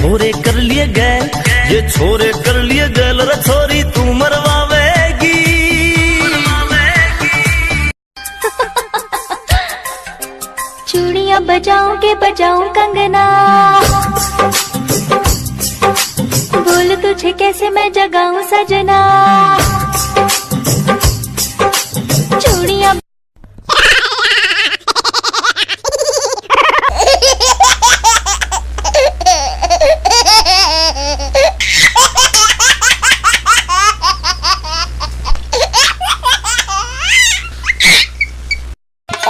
छोरे कर लिए गैल, ये छोरे कर लिए गैल रे छोरी तू मरवावेगी। चूड़ियां बजाऊं के बजाऊं कंगना, बोल तुझे कैसे मैं जगाऊं सजना। चूड़ियां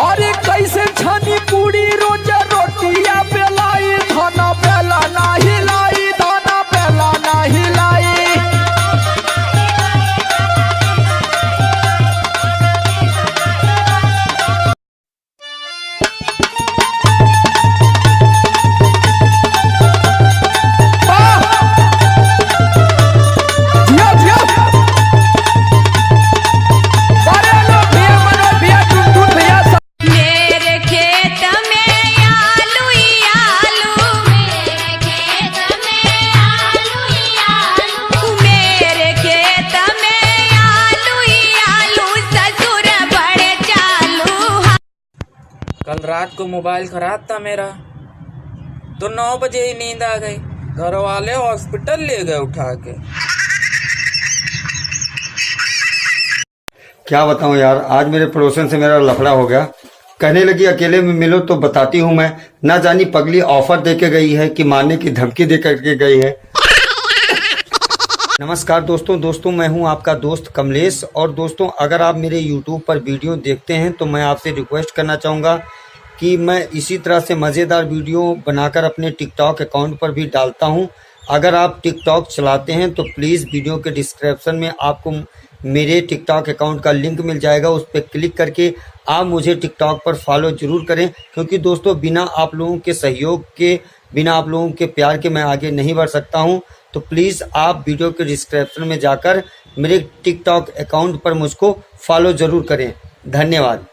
अरे कैसे छनी पूरी रोज रोटिया बेलाई, धाना बेला ना हिलाई, धाना बेला ना हिलाई। कल रात को मोबाइल खराब था मेरा, तो 9 बजे ही नींद आ गई। घर वाले हॉस्पिटल ले गए उठा के। क्या बताऊं यार, आज मेरे पड़ोसन से मेरा लफड़ा हो गया। कहने लगी अकेले में मिलो तो बताती हूँ मैं, ना जानी पगली ऑफर देके गई है कि मारने की धमकी दे करके गई है। नमस्कार दोस्तों मैं हूं आपका दोस्त कमलेश। और दोस्तों, अगर आप मेरे YouTube पर वीडियो देखते हैं तो मैं आपसे रिक्वेस्ट करना चाहूँगा कि मैं इसी तरह से मज़ेदार वीडियो बनाकर अपने टिकटॉक अकाउंट पर भी डालता हूं। अगर आप टिकटॉक चलाते हैं तो प्लीज़ वीडियो के डिस्क्रिप्शन में आपको मेरे टिकटॉक अकाउंट का लिंक मिल जाएगा, उस पर क्लिक करके आप मुझे टिकटॉक पर फॉलो ज़रूर करें। क्योंकि दोस्तों, बिना आप लोगों के सहयोग के, बिना आप लोगों के प्यार के मैं आगे नहीं बढ़ सकता हूँ। तो प्लीज़ आप वीडियो के डिस्क्रिप्शन में जाकर मेरे टिकटॉक अकाउंट पर मुझको फॉलो ज़रूर करें। धन्यवाद।